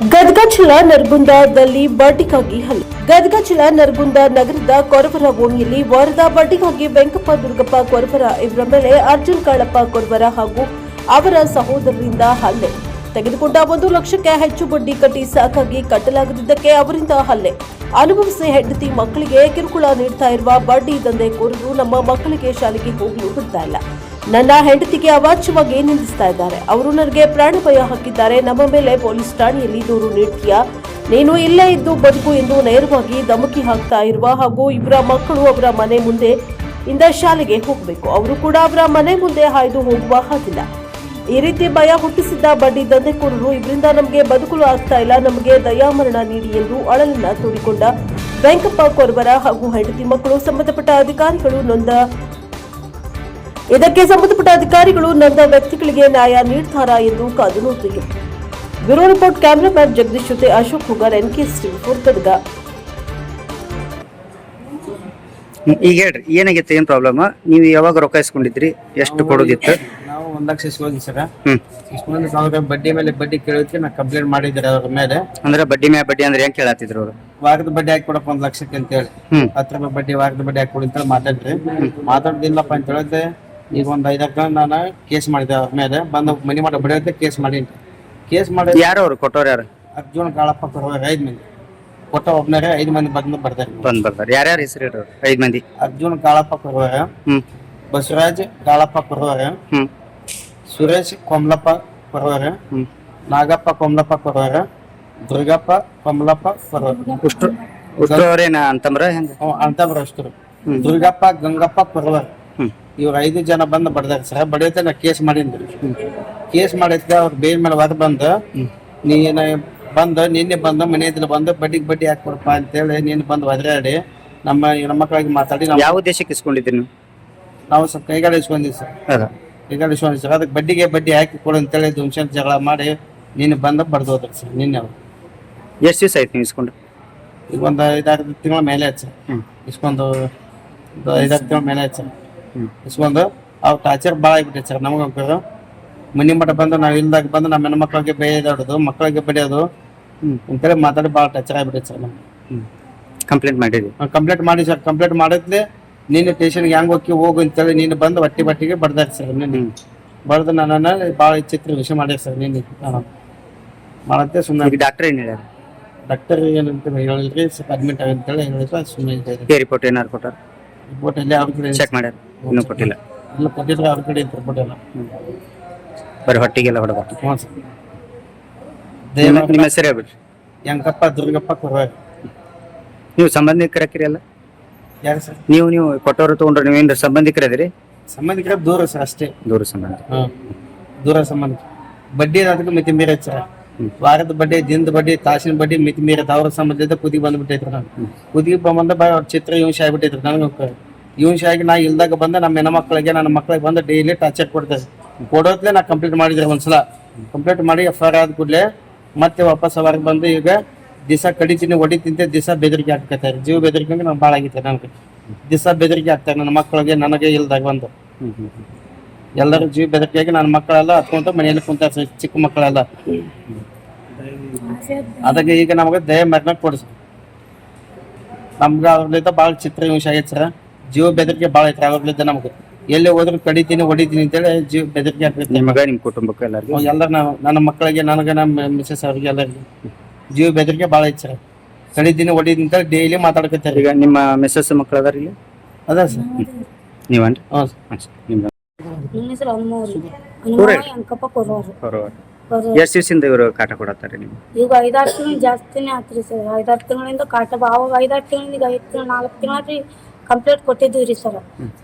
ಗದಗ ಜಿಲ್ಲಾ ನರಗುಂದದಲ್ಲಿ ಬಡ್ಡಿಗಾಗಿ ಹಲ್ಲೆ. ಗದಗ ಜಿಲ್ಲಾ ನರಗುಂದ ನಗರದ ಕೊರವರ ಓಣಿಯಲ್ಲಿ ವಾರದ ಬಡ್ಡಿಗಾಗಿ ವೆಂಕಪ್ಪ ದುರ್ಗಪ್ಪ ಕೊರವರ ಇವರ ಮೇಲೆ ಅರ್ಜುನ್ ಕಾಳಪ್ಪ ಕೊರವರ ಹಾಗೂ ಅವರ ಸಹೋದರರಿಂದ ಹಲ್ಲೆ. ತೆಗೆದುಕೊಂಡ 1 ಲಕ್ಷಕ್ಕೆ ಹೆಚ್ಚು ಬಡ್ಡಿ ಕಟ್ಟಿ ಸಾಕಾಗಿ ಕಟ್ಟಲಾಗದಿದ್ದಕ್ಕೆ ಅವರಿಂದ ಹಲ್ಲೆ. ಅನುಭವಿಸಿ ಹೆಂಡತಿ ಮಕ್ಕಳಿಗೆ ಕಿರುಕುಳ ನೀಡ್ತಾ ಇರುವ ಬಡ್ಡಿ ದಂಧೆಕೋರರು ನಮ್ಮ ಮಕ್ಕಳಿಗೆ ಶಾಲೆಗೆ ಹೋಗಲು ಬಿಡ್ತಾ ಇಲ್ಲ. ನನ್ನ ಹೆಂಡತಿಗೆ ಅವಾಚ್ಯವಾಗಿ ನಿಂದಿಸ್ತಾ ಇದ್ದಾರೆ. ಅವರು ನನಗೆ ಪ್ರಾಣ ಭಯ ಹಾಕಿದ್ದಾರೆ. ನಮ್ಮ ಮೇಲೆ ಪೊಲೀಸ್ ಠಾಣೆಯಲ್ಲಿ ದೂರು ನೀಡ್ತೀಯಾ? ನೀನು ಇಲ್ಲೇ ಇದ್ದು ಬದುಕು ಎಂದು ನೇರವಾಗಿ ಧಮಕಿ ಹಾಕ್ತಾ ಇರುವ ಹಾಗೂ ಇವರ ಮಕ್ಕಳು ಅವರ ಮನೆ ಮುಂದೆ ಇಂದ ಶಾಲೆಗೆ ಹೋಗಬೇಕು. ಅವರು ಕೂಡ ಅವರ ಮನೆ ಮುಂದೆ ಹಾಯ್ದು ಹೋಗುವ ಹಾಗಿಲ್ಲ. ಈ ರೀತಿ ಭಯ ಹುಟ್ಟಿಸಿದ್ದ ಬಡ್ಡಿ ದಂಧೆಕೋರರು ಇವರಿಂದ ನಮಗೆ ಬದುಕಲು ಆಗ್ತಾ ಇಲ್ಲ, ನಮಗೆ ದಯಾಮರಣ ನೀಡಿ ಎಂದು ಅಳಲನ್ನ ತೋಡಿಕೊಂಡ ವೆಂಕಪ್ಪ ಕೊರವರ ಹಾಗೂ ಹೆಂಡತಿ ಮಕ್ಕಳು ಇದಕ್ಕೆ ಸಂಬಂಧಪಟ್ಟ ಅಧಿಕಾರಿಗಳು ನೊಂದ ವ್ಯಕ್ತಿಗಳಿಗೆ ನ್ಯಾಯ ನೀಡ್ತಾರಾ ಎಂದು ಕಾದು ನೋಡಬೇಕು. ಬ್ಯೂರೋ ರಿಪೋರ್ಟ್, ಕ್ಯಾಮರಾಮನ್ ಜಗದೀಶ್ ಜೊತೆ ಅಶೋಕ್ ಹುಗಾರ್, NKS TV4 ಗದಗ. ಈಗ ಹೇಳ್ರಿ, ಏನಾಗಿತ್ತು, ಏನ್ ಪ್ರಾಬ್ಲಮ್? ನೀವು ಯಾವಾಗ ರೊಕ್ಕ ಇಸ್ಕೊಂಡಿದ್ರಿ? ಎಷ್ಟು ಕೊಡೋದಿತ್ತು? ನಾವು 1 ಲಕ್ಷ ಇಸ್ಕೊಂಡ್ವಿ ಸರ್. ಇಸ್ಕೊಂಡ್ ಸಾವಿರ ಬಡ್ಡಿ ಮೇಲೆ ಬಡ್ಡಿ ಕೇಳಿದ್ಕೆ ನಾ ಕಂಪ್ಲೇಂಟ್ ಮಾಡಿದ್ರೆ ಅವ್ರ ಮೇಲೆ. ಅಂದ್ರೆ ಬಡ್ಡಿ ಮೇಲೆ ಬಡ್ಡಿ ಅಂದ್ರೆ ಹೆಂಗ್ ಕೇಳತ್ತಿದ್ರು ಅವ್ರು? ವಾರದ ಬಡ್ಡಿ ಹಾಕಿ ಕೊಡಪ್ಪ 1 ಲಕ್ಷಕ್ಕೆ ಅಂತ ಹೇಳಿ 10 ರೂಪಾಯಿ ಬಡ್ಡಿ ವಾರದ ಬಡ್ಡಿ ಹಾಕಿ ಕೊಡಿ ಅಂತ ಮಾತಾಡ್ರಿ. ಮಾತಾಡ್ದಿಲ್ಲಪ್ಪ ಅಂತ ಹೇಳಿದ್ರೆ ಈಗ ಒಂದ್ 5 ಜನ ನಾನು ಕೇಸ್ ಮಾಡಿದೆ ಅವ್ರ ಮೇಲೆ. ಬಂದು ಮನಿ ಮಾಡ ಬಡಿಯೋದಕ್ಕೆ ಕೇಸ್ ಮಾಡಿ ಯಾರು ಅವ್ರು ಕೊಟ್ಟವ್ರು? ಯಾರು? ಅರ್ಜುನ್ ಕಾಳಪ್ಪ ಕೊಡುವ 5 ಮಂದಿ ಕೊಟ್ಟ ಒಬ್ಬನಾರೆ 5 ಮಂದಿ ಬರ್ತಾರೆ. ಯಾರ್ಯಾರು ಹೆಸರು ಇರೋರು? 5 ಮಂದಿ. ಅರ್ಜುನ್ ಕಾಳಪ್ಪ ಕೊಡುವರ, ಬಸವರಾಜ್ ಕಾಳಪ್ಪ ಕೊಡುವರ, ಸುರೇಶ್ ಕೊಮ್ಲಪ್ಪ ಕೊಡುವರ, ನಾಗಪ್ಪ ಕೊಮ್ಲಪ್ಪ ಕೊಡುವರ, ದುರ್ಗಪ್ಪ ಕೊಮ್ಲಪ್ಪ ಕೊಡುವರ. ಅಂತಂದ್ರ ಅಷ್ಟರು. ದುರ್ಗಪ್ಪ ಗಂಗಪ್ಪ ಕೊಡುವರ. ಇವ್ರ 5 ಜನ ಬಂದು ಬಡ್ದಾರ ಸರ್. ಬಡಿಯೋದ ನಾ ಕೇಸ್ ಮಾಡಿದ್ರಿ. ಕೇಸ್ ಮಾಡಿದ್ಕ ಅವ್ರ ಬೇಲ್ ಮೇಲೆ ಹೊರ ಬಂದು ನಿನ್ನೆ ಬಂದು ಮನೆ ಎದುರು ಬಂದು ಬಡ್ಡಿ ಹಾಕೊಡಪ್ಪ ಅಂತೇಳಿ ನೀನು ಬಂದು ಒದರಾಡಿ ನಮ್ಮ ಮಕ್ಕಳಿಗೆ ಮಾತಾಡಿ. ಯಾವ ಉದ್ದೇಶಕ್ಕೆ ಇಸ್ಕೊಂಡಿದ್ರಿ ನೀವು? ನಾವು ಸ್ವಲ್ಪ ಕೈಗಾಡಿ ಇಸ್ಕೊಂಡಿದ್ವಿ ಸರ್. ಅದಕ್ಕೆ ಬಡ್ಡಿ ಹಾಕಿ ಕೊಡು ಅಂತೇಳಿ ದುಂಶನ್ ಜಗಳ ಮಾಡಿ ನೀನು ಬಂದು ಬಡ್ದು ಹೋದ್ರಿ ಸರ್. ನಿನ್ನೆ ಅವ್ರು ಎಷ್ಟು ದಿವಸ ಆಯ್ತು ನೀವು ಇಸ್ಕೊಂಡು? ಈಗ ಒಂದು 5-6 ತಿಂಗಳ ಮೇಲೆ ಆಯ್ತು ಸರ್. ಇಸ್ಕೊಂಡು 5-6 ತಿಂಗಳ ಮೇಲೆ ಆಯ್ತು ಸರ್. ಇಸ್ಕೊಂಡು ಅವ್ರು ಟಾರ್ಚರ್ ಭಾಳ ಆಗಿಬಿಟ್ಟೈತೆ ಸರ್. ನಮಗ ಮನಿ ಮಠ ಬಂದು ನಾವು ಇಲ್ದಾಗ ಬಂದು ನಮ್ಮ ಹೆಣ್ಮಕ್ಳಿಗೆ ಬೇಯ್ದಾಡೋದು, ಮಕ್ಕಳಿಗೆ ಬಡಿಯೋದು ಅಂತೇಳಿ ಮಾತಾಡಿ ಭಾಳ ಟಾರ್ಚರ್ ಆಗಿಬಿಟ್ಟೈತೆ ಸರ್. ನಮ್ಗೆ ಕಂಪ್ಲೇಂಟ್ ಮಾಡಿದ್ವಿ. ಕಂಪ್ಲೇಂಟ್ ಮಾಡಿ ಸರ್. ಕಂಪ್ಲೇಂಟ್ ಮಾಡಿದ್ಲೆ ನೀನು ಸ್ಟೇಷನ್ಗೆ ಹೆಂಗ್ ಹೋಗು ಅಂತೇಳಿ ನೀನು ಬಂದು ಬಟ್ಟಿಗೆ ಬಡ್ದಾರಿ ಸರ್. ನೀನು ಬಡ್ದು ನನ್ನನ್ನು ಭಾಳ ಚಿತ್ರ ವಿಷಯ ಮಾಡ್ಯಾರ ಸರ್. ನೀನು ಮಾಡತ್ತೆ ಸುಮ್ಮನೆ. ಡಾಕ್ಟರ್ ಏನ್ ಹೇಳ್ಯಾರ? ಡಾಕ್ಟರ್ ಏನಂತ ಹೇಳಿದ್ರಿ ಸ್ವಲ್ಪ ಅಡ್ಮಿಟ್ ಆಗಿ ಅಂತೇಳಿ ಹೇಳಿದ್ರೆ ಸುಮ್ಮನೆ. ರಿಪೋರ್ಟ್ ಏನಾರು ಕೊಟ್ಟಾರ? ರಿಪೋರ್ಟ್ ಎಲ್ಲ ಅವ್ರ ಕಡೆ ಚೆಕ್ ಮಾಡ್ಯಾರ? ಇನ್ನೂ ಕೊಟ್ಟಿಲ್ಲ? ಎಲ್ಲ ಕೊಟ್ಟಿದ್ರೆ ಅವ್ರ ಕಡೆ ರಿಪೋರ್ಟ್ ಎಲ್ಲ ಬರೀ ಹೊಟ್ಟಿಗೆಲ್ಲ ಹೊಡೆದ. ಹ್ಞೂ ಸರ್. ನಿಮ್ಮ ಹೆಸರು ಹೇಳ್ಬಿಡ್ರಿ. ಯಂಕಪ್ಪ ದುರ್ಗಪ್ಪ ಕೊರವಾರ. ನೀವು ಸಂಬಂಧಿಕರಕ್ಕಿರಿ ಅಲ್ಲ? ಯಾರು ಸರ್? ನೀವು ಕೊಟ್ಟವ್ರು ತಗೊಂಡ್ರೆ ನೀವೇನು ಸಂಬಂಧಿಕರದಿರಿ? ಸಂಬಂಧಿಕರ ದೂರ ಸರ್, ಅಷ್ಟೇ. ದೂರ ಸಂಬಂಧ. ದೂರ ಸಂಬಂಧ. ಬಡ್ಡಿ ಅದಕ್ಕೆ ಮಿತಿ ಮೀರೈತೆ ಸರ್. ವಾರದ ಬಡ್ಡಿ, ದಿನದ ಬಡ್ಡಿ, ತಾಸಿನ ಬಡ್ಡಿ ಮಿತಿ ಮೀರೈತೆ. ಅವ್ರ ಸಂಬಂಧದ ಕುದಿಗೆ ಬಂದ್ಬಿಟ್ಟೈತ್ರಿ. ನಾನು ಕುದಿಗೆ ಬಂದ ಅವ್ರ ಚಿತ್ರ ಹಿಂಸ ಆಗ್ಬಿಟ್ಟೈತ್ರಿ. ನನಗೆ ಹಿಂಸ ಆಗಿ ನಾ ಇಲ್ದಾಗ ಬಂದ ನಮ್ಮ ಹೆಣ್ಮಕ್ಳಿಗೆ ನನ್ನ ಮಕ್ಳಿಗೆ ಬಂದು ಡೈಲಿ ಟಾರ್ಚರ್ ಕೊಡ್ತೇವೆ. ಕೊಡೋದ್ಲೆ ನಾ ಕಂಪ್ಲೀಟ್ ಮಾಡಿದ್ರೆ ಒಂದ್ಸಲ ಕಂಪ್ಲೀಟ್ ಮಾಡಿ FIR ಆದ ಕೂಡಲೇ ಮತ್ತೆ ವಾಪಸ್ ಅವಾರ್ಗೆ ಬಂದು ಈಗ ದಿವಸ ಕಡಿತೀನಿ ಹೊಡಿತಿಂತೆ ದಿವಸ ಬೆದರಿಕೆ ಹಾಕ್ತಾರೆ. ಜೀವ ಬೆದರಿಕೆ ನಂಗೆ ಭಾಳ ಆಗಿತ್ತು. ನನಗೆ ದಿವಸ ಬೆದರಿಕೆ ಹಾಕ್ತಾರೆ ನನ್ನ ಮಕ್ಕಳಿಗೆ, ನನಗೆ ಇಲ್ದಾಗ ಬಂದು ಎಲ್ಲರೂ ಜೀವ ಬೆದರಿಕೆಯಾಗಿ ನನ್ನ ಮಕ್ಕಳೆಲ್ಲ ಹತ್ಕೊಂತ ಮನೆಯಲ್ಲಿ ಕುಂತಾರೆ, ಚಿಕ್ಕ ಮಕ್ಕಳೆಲ್ಲ. ಅದಕ್ಕೆ ಈಗ ನಮಗೆ ದಯ ಮರಣ ಕೊಡಿಸ್. ನಮ್ಗೆ ಅವ್ರಲಿಂದ ಭಾಳ ಚಿತ್ರ ಹಿಂಸೆ ಆಗೈತೆ ಸರ್. ಜೀವ ಬೆದರಿಕೆ ಭಾಳ ಐತ್ರಿ ಅವ್ರಲಿಂದ. ನಮ್ಗೆ ಎಲ್ಲಿ ಹೋದ್ರು ಕಡಿತೀನಿ ಹೊಡಿತೀನಿ ಅಂತೇಳಿ ಜೀವ ಬೆದರಿಕೆ ಆಗ್ತೈತಿ. ನಿಮ್ಮ ಕುಟುಂಬಕ್ಕೆ ಎಲ್ಲರಿಗೂ? ಎಲ್ಲರೂ ನನ್ನ ಮಕ್ಕಳಿಗೆ, ನನಗೆ, ನಮ್ಮ ಮಿಸಸ್ ಅವ್ರಿಗೆ ಎಲ್ಲರಿಗೆ ಜೀವ ಬೆದರಿಕೆ ಭಾಳ ಐತಿ ಸರ್. ಕಡಿತೀನಿ ಹೊಡಿತೀನಿ ಅಂತೇಳಿ ಡೈಲಿ ಮಾತಾಡ್ಕೊತಾರೆ. ಈಗ ನಿಮ್ಮ ಮಿಸಸ್ ಮಕ್ಕಳು ಅದಾರ ಇಲ್ಲಿ? ಅದ ಸರ್. ನೀವನ್ರಿ? ಹ್ಞೂ ಎಷ್ಟು ದಿವಸದಿಂದ ಇವರು ಕಾಟ ಕೊಡತ್ತಾರೆ ನಿಮ್ಗೆ? ಈಗ 5-6 ತಿಂಗಳು ಜಾಸ್ತಿನೇ ಆತ್ರಿ ಸರ್. 5-6 ತಿಂಗಳಿಂದ ಕಾಟ. ಅವಾಗ 5-6 ತಿಂಗಳಿಂದ 5 ತಿಂಗಳು 4 ತಿಂಗಳಾದ್ರಿ ಕಂಪ್ಲೇಂಟ್ ಕೊಟ್ಟಿದ್ವಿ ರೀ ಸರ್.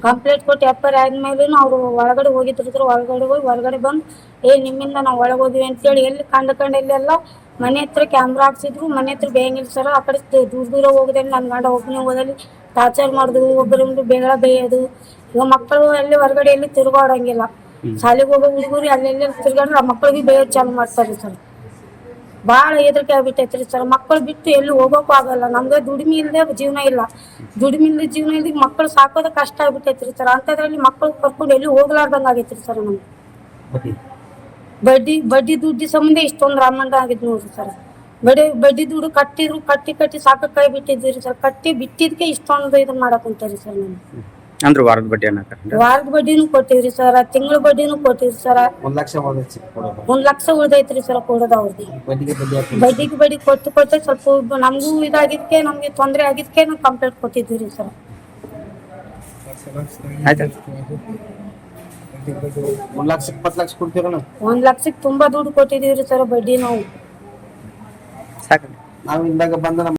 ಕಂಪ್ಲೇಂಟ್ ಕೊಟ್ಟು FIR ಆದ್ಮೇಲೆ ಅವ್ರು ಒಳಗಡೆ ಹೋಗಿದ್ರು. ಒಳಗಡೆ ಹೋಗಿ ಹೊರಗಡೆ ಬಂದು ನಿಮ್ಮಿಂದ ನಾವು ಒಳಗೆ ಹೋದ್ವಿ ಅಂತೇಳಿ ಎಲ್ಲಿ ಕಂಡೆಲ್ಲ ಮನೆ ಹತ್ರ ಕ್ಯಾಮ್ರಾ ಹಾಕ್ಸಿದ್ರು. ಮನೆ ಹತ್ರ ಬೇಯಂಗಿಲ್ಲ ಸರ್. ಆ ಕಡೆ ದೂರ ಹೋಗದೆ ನನ್ನ ಗಂಡ ಒಬ್ಬನೇ ಹೋದಲ್ಲಿ ಟಾರ್ಚರ್ ಮಾಡಿದ್ರು. ಒಬ್ಬರು ಬೇಗ ಬೇಯೋದು. ಈಗ ಮಕ್ಕಳು ಎಲ್ಲಿ ಹೊರಗಡೆ ಎಲ್ಲಿ ತಿರುಗಾಡಂಗಿಲ್ಲ. ಶಾಲೆಗೆ ಹೋಗೋ ಹುಡುಗರು ಅಲ್ಲೆಲ್ಲ ತಿರ್ಗಾಡ್ರೆ ಆ ಮಕ್ಕಳಿಗೆ ಬೇಯೋದು ಚಾಲು ಮಾಡ್ತಾರೆ ಸರ್. ಭಾಳ ಹೆದರಿಕೆ ಆಗ್ಬಿಟ್ಟೈತ್ರಿ ಸರ್. ಮಕ್ಕಳು ಬಿಟ್ಟು ಎಲ್ಲಿ ಹೋಗೋಕ್ಕೂ ಆಗಲ್ಲ. ನಮ್ಗೆ ದುಡಿಮೆ ಇಲ್ಲದೆ ಜೀವನ ಇಲ್ಲ. ಮಕ್ಕಳು ಸಾಕೋದ ಕಷ್ಟ ಆಗ್ಬಿಟ್ಟೈತ್ರಿ ಸರ್. ಅಂಥದ್ರಲ್ಲಿ ಮಕ್ಕಳು ಕರ್ಕೊಂಡು ಎಲ್ಲಿ ಹೋಗ್ಲಾರ್ದಂಗೆ ಆಗೈತ್ರಿ ಸರ್. ನಮ್ಗೆ ಬಡ್ಡಿ ದುಡ್ಡಿ ಸಂಬಂಧ ಇಷ್ಟೊಂದು ರಾಮಂಡ ಆಗಿದ್ ನೋಡ್ರಿ ಸರ್. ಬಡ್ಡಿ ದುಡ್ಡು ಕಟ್ಟಿದ್ರು ಕಟ್ಟಿ ಸಾಕಾಗಿ ಬಿಟ್ಟಿದ್ವಿ ಸರ್. ಕಟ್ಟಿ ಬಿಟ್ಟಿದ್ಕೆ ಇಷ್ಟೊಂದು ಇದನ್ನ ಮಾಡಕ್ ಕುಂತಾರಿ ಸರ್. ನಾನು ಅಂದ್ರೆ ವಾರದ ಬಡ್ಡಿ ಅನ್ನಕ ವಾರದ ಬಡ್ಡಿನೂ ಕೊಟ್ಟಿವ್ರಿ ಸರ್, ತಿಂಗಳ ಬಡ್ಡಿನೂ ಕೊಟ್ಟಿವ್ರಿ ಸರ್. 1 ಲಕ್ಷ ಬಂದೈತಿ ಕೊಡೋದು. 1 ಲಕ್ಷ ಉಳ್ದೈತ್ರಿ ಸರ್ ಕೊಡೋದು ಅವ್ರಿಗೆ. ಬಡ್ಡಿಗೆ ಬಡ್ಡಿ ಹಾಕಿ ಬಡ್ಡಿ ಕೊಟ್ಟು ಸ್ವಲ್ಪ ನಮಗೂ ಇದಾಗಿದ್ಕೆ, ನಮ್ಗೆ ತೊಂದರೆ ಆಗಿದ್ಕೆ ನಾವು ಕಂಪ್ಲೇಂಟ್ ಕೊಟ್ಟಿದ್ವಿ ರೀ ಸರ್. ಆಯ್ತಾ 1 ಲಕ್ಷ 20 ಲಕ್ಷ ಕೊಡ್ತೀರಣ್ಣ. 1 ಲಕ್ಷಕ್ಕೆ ತುಂಬಾ ದುಡ್ಡು ಕೊಟ್ಟಿದೀವ್ರಿ ಸರ್ ಬಡ್ಡಿ ನಾವು. ಸಾಕು ನಾವು ಇಂದಾಗ ಬಂದ